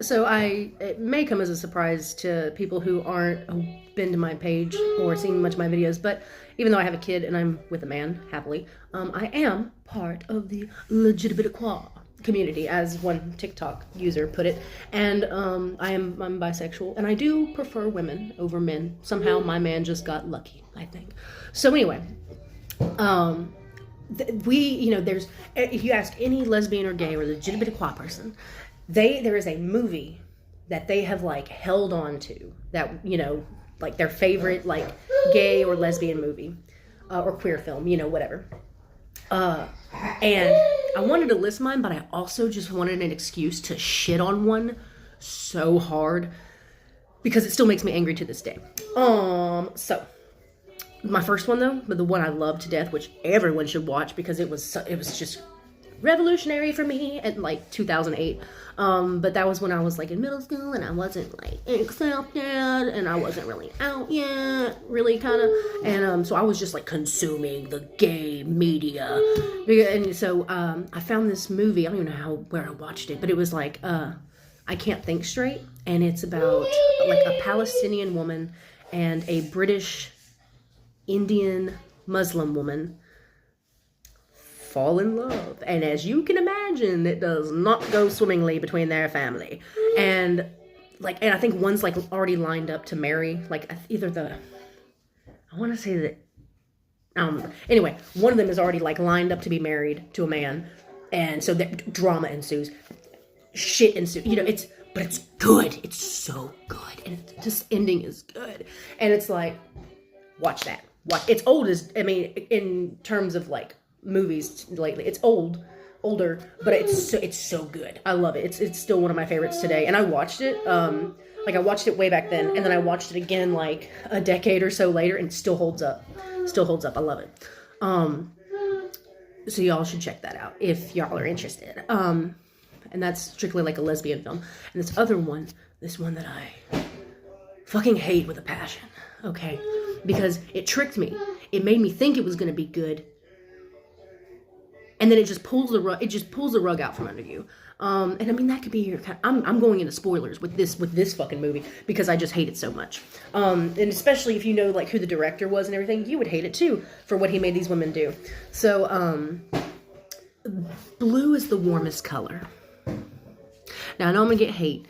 So it may come as a surprise to people who've been to my page or seen much of my videos, but even though I have a kid and I'm with a man, happily, I am part of the LGBTQ community, as one TikTok user put it. And I'm bisexual, and I do prefer women over men. Somehow my man just got lucky, I think. So anyway, there's, if you ask any lesbian or gay or LGBTQ person, there is a movie that they have like held on to, that, like their favorite like gay or lesbian movie, or queer film, whatever. And I wanted to list mine, but I also just wanted an excuse to shit on one so hard because it still makes me angry to this day. So my first one though, but the one I love to death, which everyone should watch because it was just revolutionary for me at like 2008. But that was when I was like in middle school and I wasn't like accepted and I wasn't really out yet, really kind of. And so I was just like consuming the gay media. And so I found this movie. I don't even know where I watched it, but it was like I Can't Think Straight, and it's about like a Palestinian woman and a British Indian Muslim woman fall in love, and as you can imagine, it does not go swimmingly between their family. And I think one's like already lined up to marry, like either I want to say that anyway, one of them is already like lined up to be married to a man, and so that drama ensues, shit ensues, but it's good, it's so good, and this ending is good, and it's like, watch. It's old as, in terms of like movies lately, it's older, but it's so good. I love it. It's still one of my favorites today. And I watched it, I watched it way back then, and then I watched it again like a decade or so later, and it still holds up. I love it. So y'all should check that out if y'all are interested. And that's strictly like a lesbian film. And this one that I fucking hate with a passion. Okay, because it tricked me. It made me think it was gonna be good, and then it just pulls the rug out from under you. And that could be your I'm going into spoilers with this fucking movie because I just hate it so much. And especially if you know like who the director was and everything, you would hate it too for what he made these women do. So blue is the warmest color. Now I know I'm gonna get hate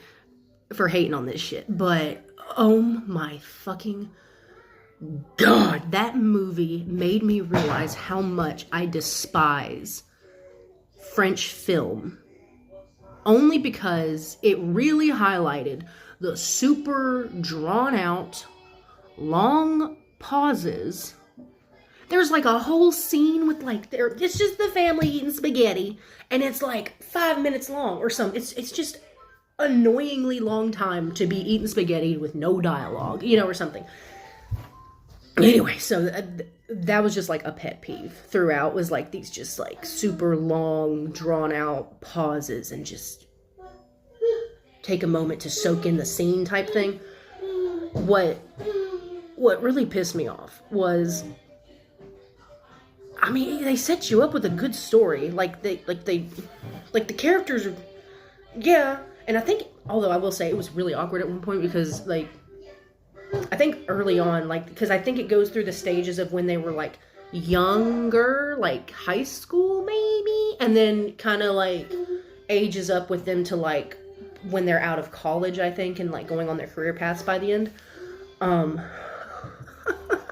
for hating on this shit, but oh my fucking God, that movie made me realize how much I despise French film, only because it really highlighted the super drawn out, long pauses. There's like a whole scene with like, it's just the family eating spaghetti, and it's like 5 minutes long or something. It's just annoyingly long time to be eating spaghetti with no dialogue, or something. Anyway, so that was just like a pet peeve throughout, was like these just like super long, drawn out pauses and just take a moment to soak in the scene type thing. What really pissed me off was, they set you up with a good story. Like the characters are, yeah. And I think, although I will say it was really awkward at one point because like, I think early on, like, because I think it goes through the stages of when they were like younger, like high school maybe, and then kind of like ages up with them to like when they're out of college, I think, and like going on their career paths by the end. I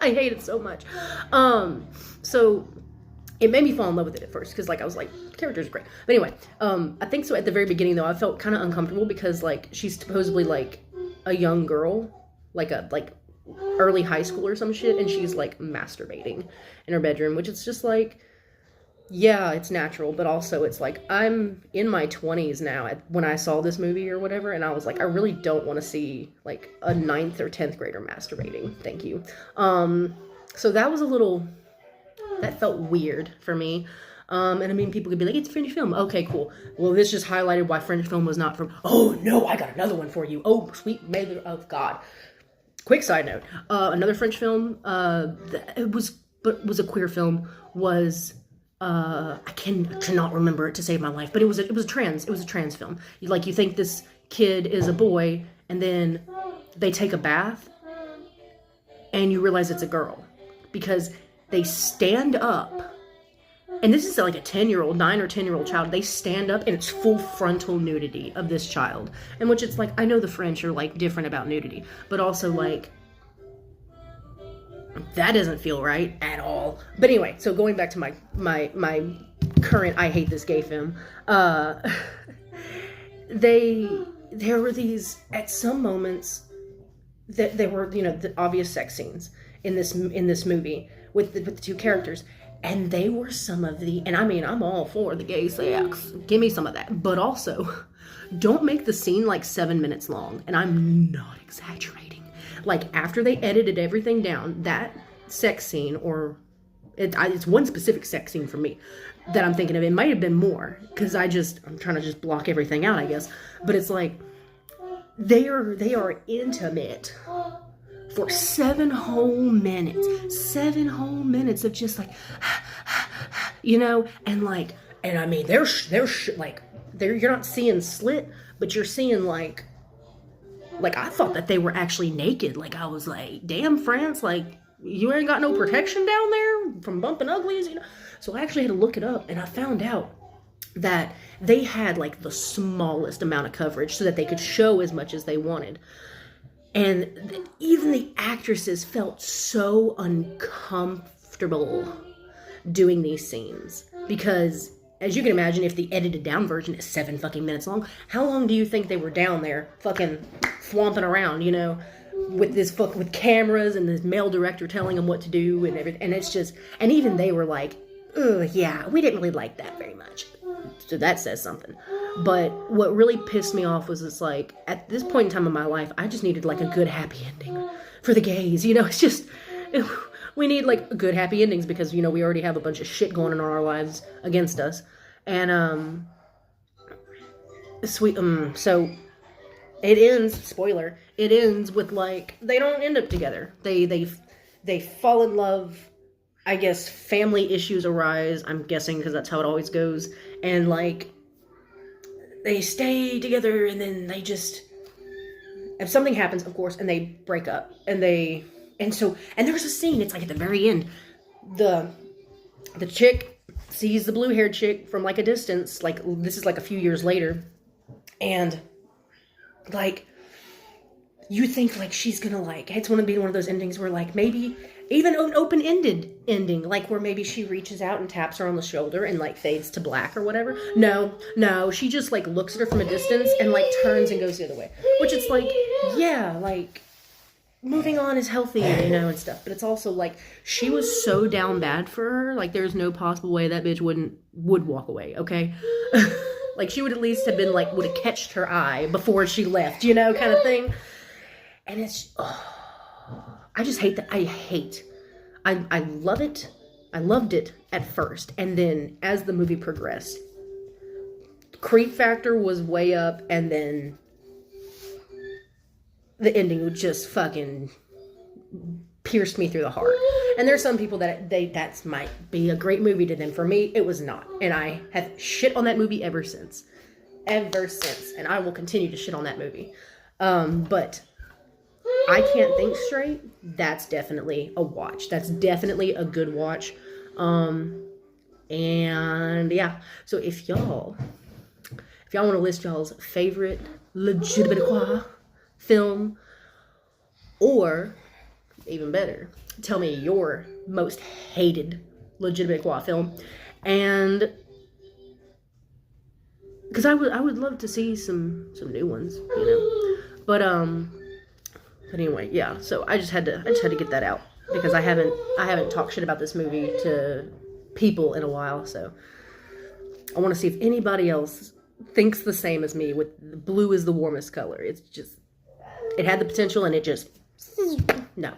hate it so much. So it made me fall in love with it at first because like I was like, the characters are great. But anyway, I think so at the very beginning though, I felt kind of uncomfortable because like she's supposedly like a young girl, like early high school or some shit, and she's like masturbating in her bedroom, which is just like, yeah, it's natural, but also it's like, I'm in my 20s now when I saw this movie or whatever, and I was like, I really don't want to see like a 9th or 10th grader masturbating, thank you. So that felt weird for me. And people could be like, it's French film. Okay, cool. Well, this just highlighted why French film was not from, oh no, I got another one for you. Oh, sweet mother of God. Quick side note, another French film, it was a queer film, was cannot remember it to save my life, but it was a trans film. Like, you think this kid is a boy, and then they take a bath, and you realize it's a girl, because they stand up, and this is like a 10-year-old, 9 or 10-year-old child. They stand up, and it's full frontal nudity of this child, and which it's like, I know the French are like different about nudity, but also like, that doesn't feel right at all. But anyway, so going back to my current I hate this gay film, there were these, at some moments, that there were, the obvious sex scenes in this movie with the two characters, and they were some of the, and I mean, I'm all for the gay sex, give me some of that, but also don't make the scene like 7 minutes long, and I'm not exaggerating. Like, after they edited everything down, that sex scene, or it's one specific sex scene for me that I'm thinking of. It might have been more, because I'm trying to just block everything out, I guess. But it's like, they are intimate for 7 whole minutes. 7 whole minutes of just like, and like, and I mean, you're not seeing slit, but you're seeing like I thought that they were actually naked. Like, I was like, damn, France, like, you ain't got no protection down there from bumping uglies, So I actually had to look it up, and I found out that they had like the smallest amount of coverage so that they could show as much as they wanted. And even the actresses felt so uncomfortable doing these scenes, because, as you can imagine, if the edited down version is 7 fucking minutes long, how long do you think they were down there fucking flomping around, with cameras and this male director telling them what to do and everything? And it's just, and even they were like, oh yeah, we didn't really like that very much. So that says something. But what really pissed me off was, it's like, at this point in time in my life, I just needed like a good happy ending for the gays. It's just, we need like good happy endings, because we already have a bunch of shit going on in our lives against us. And so it ends, spoiler, it ends with like, they don't end up together. They fall in love. I guess family issues arise, I'm guessing, because that's how it always goes. And like, they stay together, and then they just, if something happens, of course, and they break up, and there's a scene, it's like at the very end, the chick sees the blue-haired chick from like a distance, like, this is like a few years later, and like, you think like she's gonna like, it's gonna be one of those endings where like, maybe even an open-ended ending, like where maybe she reaches out and taps her on the shoulder and like fades to black or whatever. No, she just like looks at her from a distance and like turns and goes the other way, which it's like, yeah, like, moving on is healthy, and stuff. But it's also like, she was so down bad for her, like, there's no possible way that bitch would walk away, okay? Like, she would at least have been like, would have catched her eye before she left, kind of thing. And it's, I just hate that. I love it. I loved it at first. And then as the movie progressed, creep factor was way up, and then the ending would just fucking pierced me through the heart. And there's some people that might be a great movie to them. For me, it was not. And I have shit on that movie ever since. And I will continue to shit on that movie. But I Can't Think Straight, that's definitely a watch. That's definitely a good watch. And yeah, so if y'all want to list y'all's favorite legitimate film, or even better, tell me your most hated legitimate film, and because I would love to see some new ones, but anyway, yeah. So I just had to get that out, because I haven't talked shit about this movie to people in a while. So I want to see if anybody else thinks the same as me with blue is the warmest color. It's just, it had the potential, and it just, no.